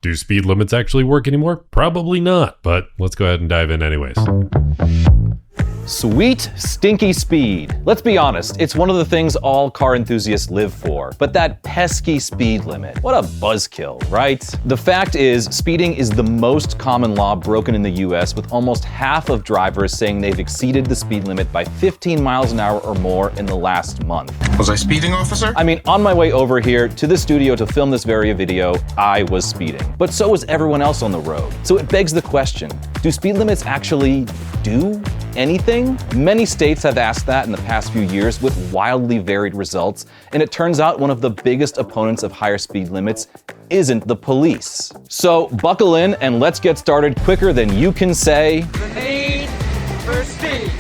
Do speed limits actually work anymore? Probably not, but let's go ahead and dive in anyways. Sweet, stinky speed. Let's be honest, it's one of the things all car enthusiasts live for. But that pesky speed limit, what a buzzkill, right? The fact is, speeding is the most common law broken in the US, with almost half of drivers saying they've exceeded the speed limit by 15 miles an hour or more in the last month. Was I speeding, officer? I mean, on my way over here to the studio to film this very video, I was speeding. But so was everyone else on the road. So it begs the question, do speed limits actually do anything? Many states have asked that in the past few years with wildly varied results, and it turns out one of the biggest opponents of higher speed limits isn't the police. So buckle in and let's get started quicker than you can say. The need for speed.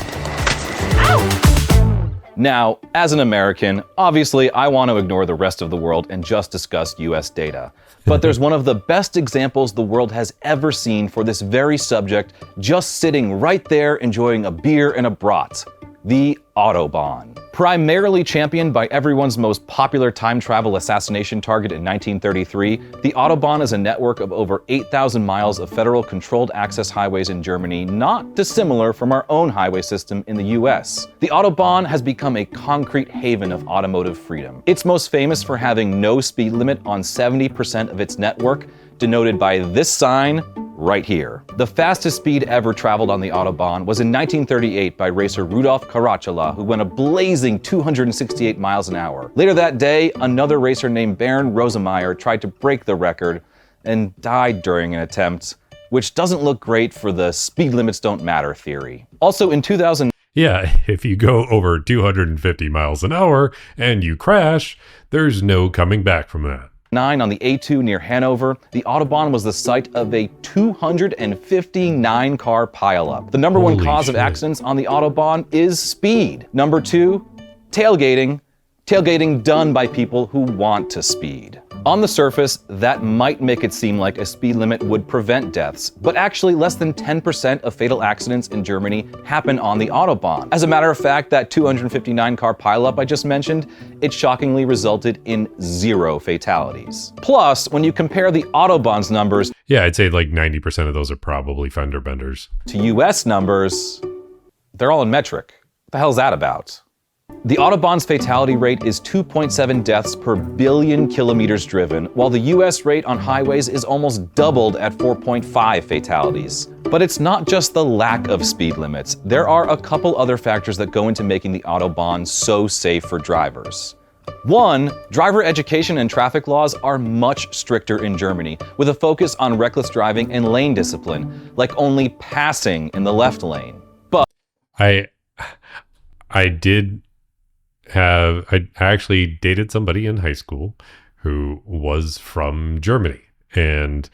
Now, as an American, obviously I want to ignore the rest of the world and just discuss US data. But there's one of the best examples the world has ever seen for this very subject, just sitting right there enjoying a beer and a brat. The Autobahn. Primarily championed by everyone's most popular time travel assassination target in 1933, the Autobahn is a network of over 8,000 miles of federal controlled access highways in Germany, not dissimilar from our own highway system in the US. The Autobahn has become a concrete haven of automotive freedom. It's most famous for having no speed limit on 70% of its network, denoted by this sign right here. The fastest speed ever traveled on the Autobahn was in 1938 by racer Rudolf Caracalla, who went a blazing 268 miles an hour. Later that day, another racer named Baron Rosemeyer tried to break the record and died during an attempt, which doesn't look great for the speed limits don't matter theory. Also in 2000, Yeah, if you go over 250 miles an hour and you crash, there's no coming back from that. on the A2 near Hanover, the Autobahn was the site of a 259 car pileup. The number one Holy cause of shit. accidents on the Autobahn is speed. Number two, tailgating. Tailgating done by people who want to speed. On the surface, that might make it seem like a speed limit would prevent deaths, but actually less than 10% of fatal accidents in Germany happen on the Autobahn. As a matter of fact, that 259 car pileup I just mentioned, it shockingly resulted in 0 fatalities. Plus, when you compare the Autobahn's numbers Yeah, I'd say like 90% of those are probably fender benders. to US numbers, they're all in metric. What the hell's that about? The Autobahn's fatality rate is 2.7 deaths per billion kilometers driven, while the US rate on highways is almost doubled at 4.5 fatalities. But it's not just the lack of speed limits. There are a couple other factors that go into making the Autobahn so safe for drivers. One, driver education and traffic laws are much stricter in Germany, with a focus on reckless driving and lane discipline, like only passing in the left lane. But I actually dated somebody in high school who was from Germany, and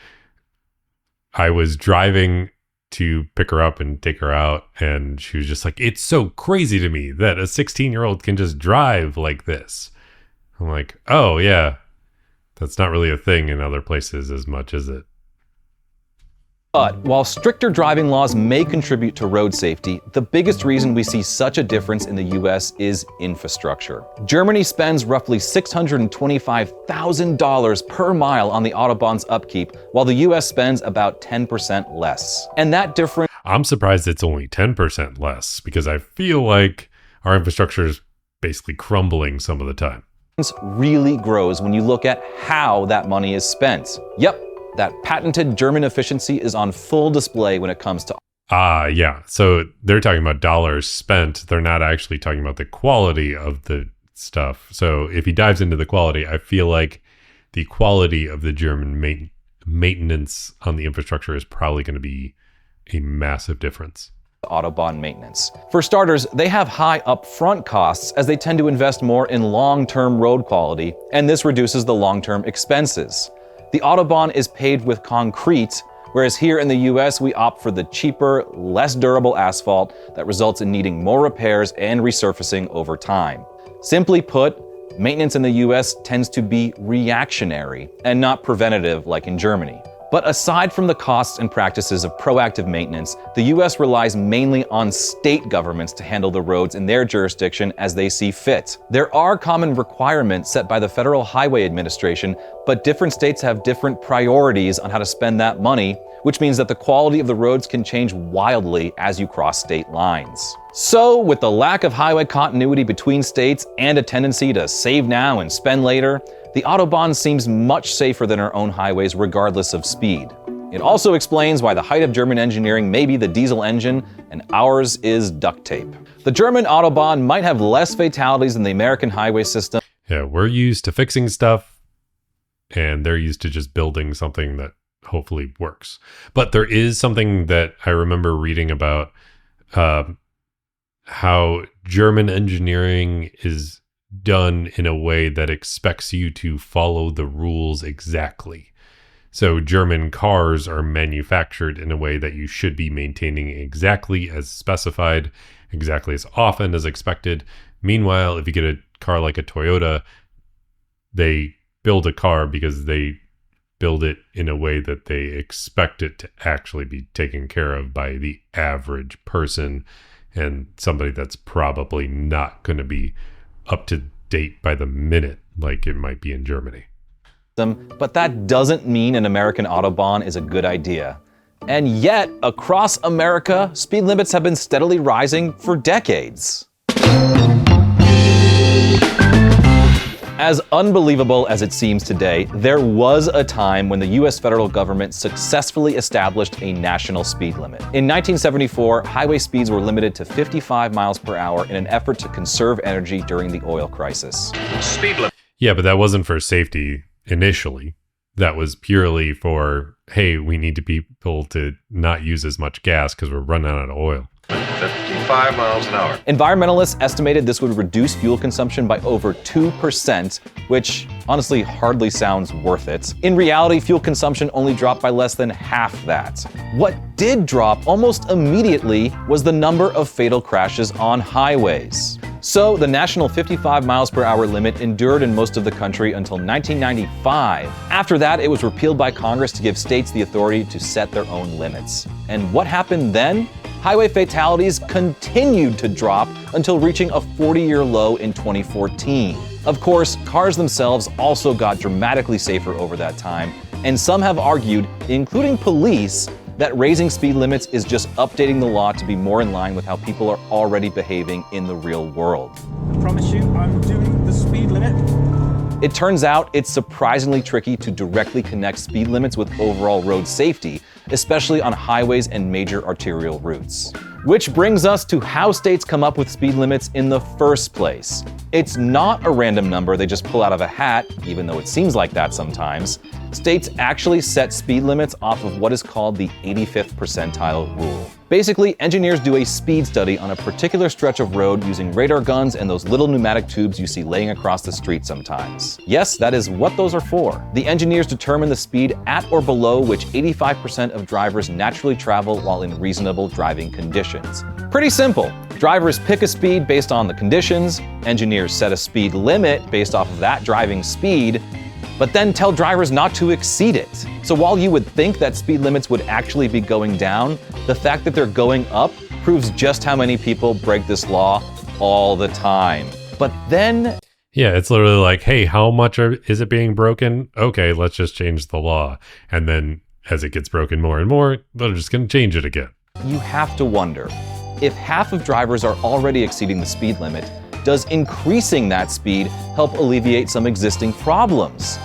I was driving to pick her up and take her out, and she was just like, it's so crazy to me that a 16-year-old can just drive like this. I'm like, oh yeah, that's not really a thing in other places as much, is it? But while stricter driving laws may contribute to road safety, the biggest reason we see such a difference in the US is infrastructure. Germany spends roughly $625,000 per mile on the Autobahn's upkeep, while the US spends about 10% less. And that difference I'm surprised it's only 10% less, because I feel like our infrastructure is basically crumbling some of the time. really grows when you look at how that money is spent. Yep, that patented German efficiency is on full display when it comes to Yeah. So they're talking about dollars spent. They're not actually talking about the quality of the stuff. So if he dives into the quality, I feel like the quality of the German maintenance on the infrastructure is probably going to be a massive difference. Autobahn maintenance. For starters, they have high upfront costs as they tend to invest more in long-term road quality, and this reduces the long-term expenses. The Autobahn is paved with concrete, whereas here in the US, we opt for the cheaper, less durable asphalt that results in needing more repairs and resurfacing over time. Simply put, maintenance in the US tends to be reactionary and not preventative like in Germany. But aside from the costs and practices of proactive maintenance, the US relies mainly on state governments to handle the roads in their jurisdiction as they see fit. There are common requirements set by the Federal Highway Administration, but different states have different priorities on how to spend that money, which means that the quality of the roads can change wildly as you cross state lines. So, with the lack of highway continuity between states and a tendency to save now and spend later, the Autobahn seems much safer than our own highways regardless of speed. It also explains why the height of German engineering may be the diesel engine and ours is duct tape. The German Autobahn might have less fatalities than the American highway system. Yeah, we're used to fixing stuff, and they're used to just building something that hopefully works. But there is something that I remember reading about how German engineering is done in a way that expects you to follow the rules exactly. So German cars are manufactured in a way that you should be maintaining exactly as specified, exactly as often as expected. Meanwhile, if you get a car like a Toyota, they build a car because they build it in a way that they expect it to actually be taken care of by the average person and somebody that's probably not going to be up to date by the minute like it might be in Germany. But that doesn't mean an American Autobahn is a good idea. And yet, across America, speed limits have been steadily rising for decades. As unbelievable as it seems today, there was a time when the US federal government successfully established a national speed limit. In 1974, highway speeds were limited to 55 miles per hour in an effort to conserve energy during the oil crisis. Speed limit. Yeah, but that wasn't for safety initially. That was purely for, hey, we need people to not use as much gas because we're running out of oil. 55 miles an hour. Environmentalists estimated this would reduce fuel consumption by over 2%, which honestly hardly sounds worth it. In reality, fuel consumption only dropped by less than half that. What did drop almost immediately was the number of fatal crashes on highways. So the national 55 miles per hour limit endured in most of the country until 1995. After that, it was repealed by Congress to give states the authority to set their own limits. And what happened then? Highway fatalities continued to drop until reaching a 40-year low in 2014. Of course, cars themselves also got dramatically safer over that time, and some have argued, including police, that raising speed limits is just updating the law to be more in line with how people are already behaving in the real world. I promise you, I'm doing the speed limit. It turns out it's surprisingly tricky to directly connect speed limits with overall road safety, especially on highways and major arterial routes. Which brings us to how states come up with speed limits in the first place. It's not a random number they just pull out of a hat, even though it seems like that sometimes. States actually set speed limits off of what is called the 85th percentile rule. Basically, engineers do a speed study on a particular stretch of road using radar guns and those little pneumatic tubes you see laying across the street sometimes. Yes, that is what those are for. The engineers determine the speed at or below which 85% of drivers naturally travel while in reasonable driving conditions. Pretty simple. Drivers pick a speed based on the conditions, engineers set a speed limit based off of that driving speed, but then tell drivers not to exceed it. So while you would think that speed limits would actually be going down, the fact that they're going up proves just how many people break this law all the time. But then... Yeah, it's literally like, hey, how much is it being broken? Okay, let's just change the law. And then as it gets broken more and more, they're just going to change it again. You have to wonder, if half of drivers are already exceeding the speed limit, does increasing that speed help alleviate some existing problems?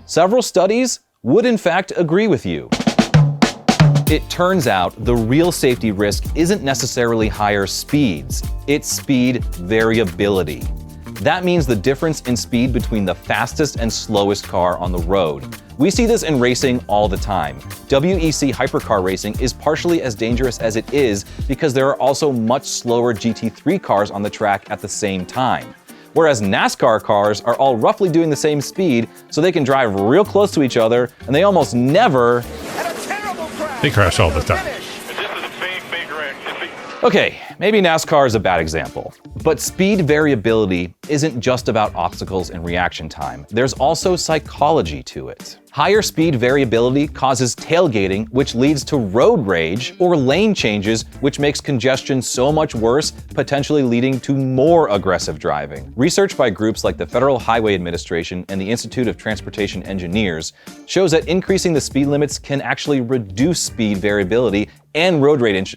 Several studies would in fact agree with you. It turns out the real safety risk isn't necessarily higher speeds, it's speed variability. That means the difference in speed between the fastest and slowest car on the road. We see this in racing all the time. WEC hypercar racing is partially as dangerous as it is because there are also much slower GT3 cars on the track at the same time. Whereas NASCAR cars are all roughly doing the same speed, so they can drive real close to each other, and they almost never... They crash all the time. Okay, maybe NASCAR is a bad example, but speed variability isn't just about obstacles and reaction time. There's also psychology to it. Higher speed variability causes tailgating, which leads to road rage, or lane changes, which makes congestion so much worse, potentially leading to more aggressive driving. Research by groups like the Federal Highway Administration and the Institute of Transportation Engineers shows that increasing the speed limits can actually reduce speed variability and road rage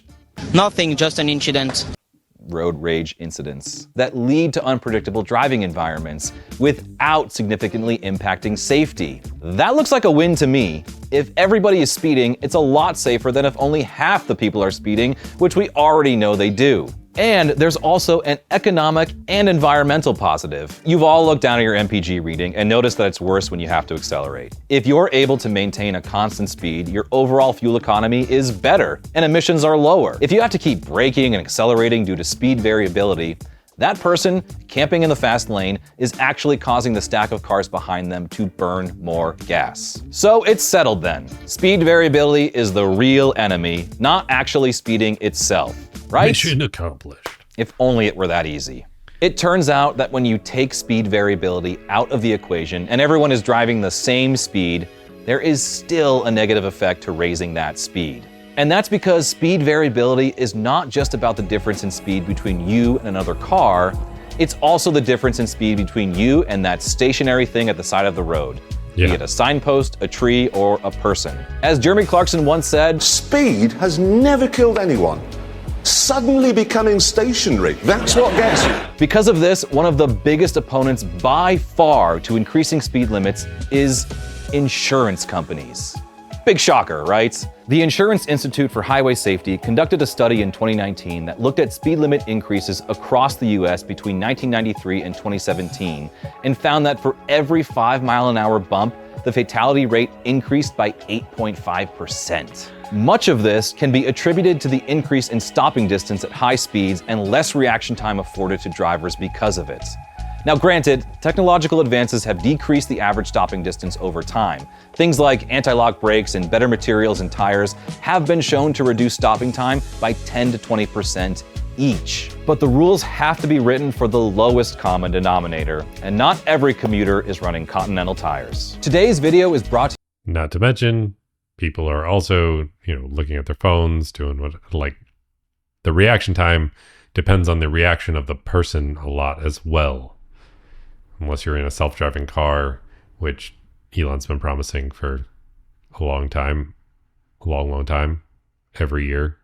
incidents that lead to unpredictable driving environments without significantly impacting safety. That looks like a win to me. If everybody is speeding, it's a lot safer than if only half the people are speeding, which we already know they do. And there's also an economic and environmental positive. You've all looked down at your MPG reading and noticed that it's worse when you have to accelerate. If you're able to maintain a constant speed, your overall fuel economy is better and emissions are lower. If you have to keep braking and accelerating due to speed variability, that person camping in the fast lane is actually causing the stack of cars behind them to burn more gas. So it's settled then. Speed variability is the real enemy, not actually speeding itself. Right? Mission accomplished. If only it were that easy. It turns out that when you take speed variability out of the equation and everyone is driving the same speed, there is still a negative effect to raising that speed. And that's because speed variability is not just about the difference in speed between you and another car, it's also the difference in speed between you and that stationary thing at the side of the road. Yeah. Be it a signpost, a tree, or a person. As Jeremy Clarkson once said, "Speed has never killed anyone. Suddenly becoming stationary, that's what gets you." because of this, one of the biggest opponents by far to increasing speed limits is insurance companies. Big shocker, right? The Insurance Institute for Highway Safety conducted a study in 2019 that looked at speed limit increases across the US between 1993 and 2017 and found that for every 5-mile-an-hour bump, the fatality rate increased by 8.5%. Much of this can be attributed to the increase in stopping distance at high speeds and less reaction time afforded to drivers because of it. Now granted, technological advances have decreased the average stopping distance over time. Things like anti-lock brakes and better materials and tires have been shown to reduce stopping time by 10 to 20% each. But the rules have to be written for the lowest common denominator, and not every commuter is running Continental tires. Today's video is brought to Not to mention, people are also, looking at their phones, doing the reaction time depends on the reaction of the person a lot as well. Unless you're in a self-driving car, which Elon's been promising for a long time, every year,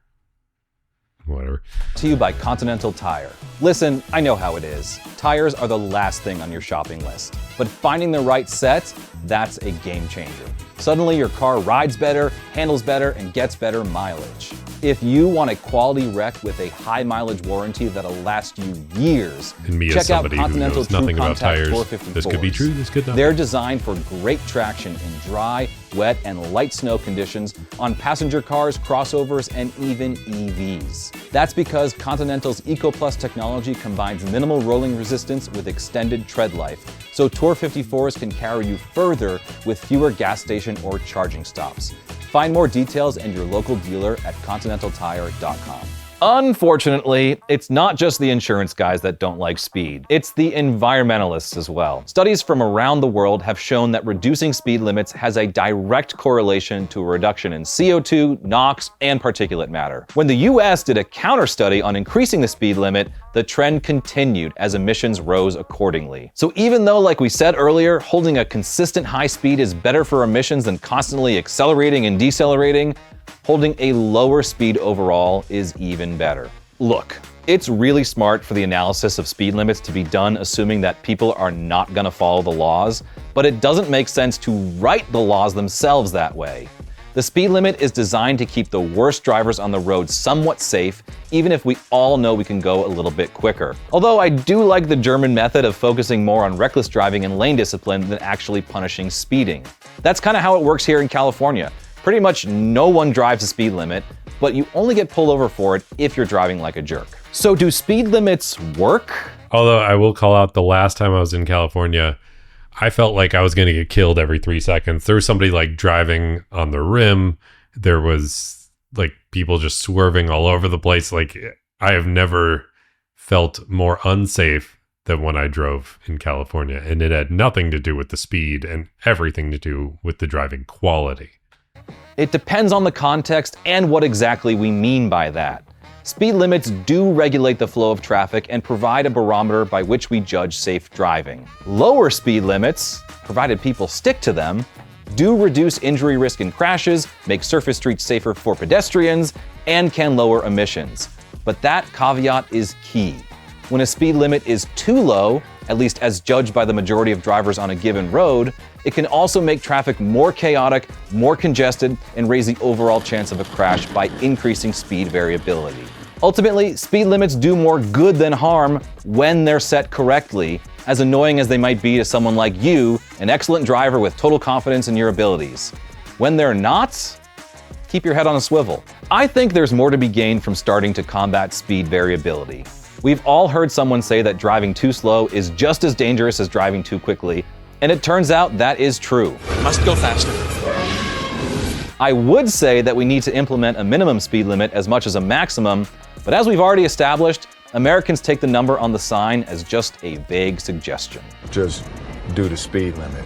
whatever. To you by Continental Tire. Listen, I know how it is. Tires are the last thing on your shopping list. But finding the right set, that's a game changer. Suddenly your car rides better, handles better, and gets better mileage. If you want a quality wreck with a high mileage warranty that'll last you years, And me as check out somebody who Continental knows nothing True about Contact tires, 454s. this could be true, this could not. They're designed for great traction in dry, wet, and light snow conditions on passenger cars, crossovers, and even EVs. That's because Continental's EcoPlus technology combines minimal rolling resistance with extended tread life, so Tour 54s can carry you further with fewer gas station or charging stops. Find more details and your local dealer at continentaltire.com. Unfortunately, it's not just the insurance guys that don't like speed. It's the environmentalists as well. Studies from around the world have shown that reducing speed limits has a direct correlation to a reduction in CO2, NOx, and particulate matter. When the US did a counter study on increasing the speed limit, the trend continued as emissions rose accordingly. So even though, like we said earlier, holding a consistent high speed is better for emissions than constantly accelerating and decelerating, holding a lower speed overall is even better. Look, it's really smart for the analysis of speed limits to be done assuming that people are not gonna follow the laws, but it doesn't make sense to write the laws themselves that way. The speed limit is designed to keep the worst drivers on the road somewhat safe, even if we all know we can go a little bit quicker. Although I do like the German method of focusing more on reckless driving and lane discipline than actually punishing speeding. That's kind of how it works here in California. Pretty much no one drives the speed limit, but you only get pulled over for it if you're driving like a jerk. So do speed limits work? Although I will call out the last time I was in California, I felt like I was going to get killed every 3 seconds. There was somebody driving on the rim. There was people just swerving all over the place. I have never felt more unsafe than when I drove in California. And it had nothing to do with the speed and everything to do with the driving quality. It depends on the context and what exactly we mean by that. Speed limits do regulate the flow of traffic and provide a barometer by which we judge safe driving. Lower speed limits, provided people stick to them, do reduce injury risk in crashes, make surface streets safer for pedestrians, and can lower emissions. But that caveat is key. When a speed limit is too low, at least as judged by the majority of drivers on a given road, it can also make traffic more chaotic, more congested, and raise the overall chance of a crash by increasing speed variability. Ultimately, speed limits do more good than harm when they're set correctly, as annoying as they might be to someone like you, an excellent driver with total confidence in your abilities. When they're not, keep your head on a swivel. I think there's more to be gained from starting to combat speed variability. We've all heard someone say that driving too slow is just as dangerous as driving too quickly, and it turns out that is true. Must go faster. I would say that we need to implement a minimum speed limit as much as a maximum, but as we've already established, Americans take the number on the sign as just a vague suggestion. Just do the speed limit.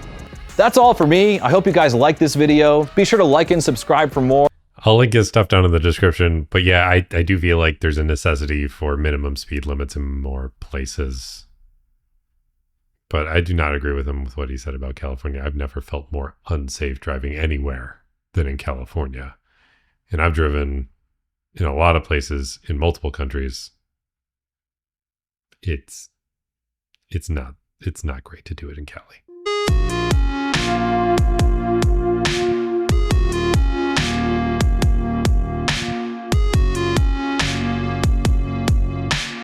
That's all for me. I hope you guys like this video. Be sure to like and subscribe for more. I'll link his stuff down in the description. But yeah, I do feel like there's a necessity for minimum speed limits in more places. But I do not agree with him with what he said about California. I've never felt more unsafe driving anywhere than in California. And I've driven in a lot of places in multiple countries. It's not great to do it in Cali.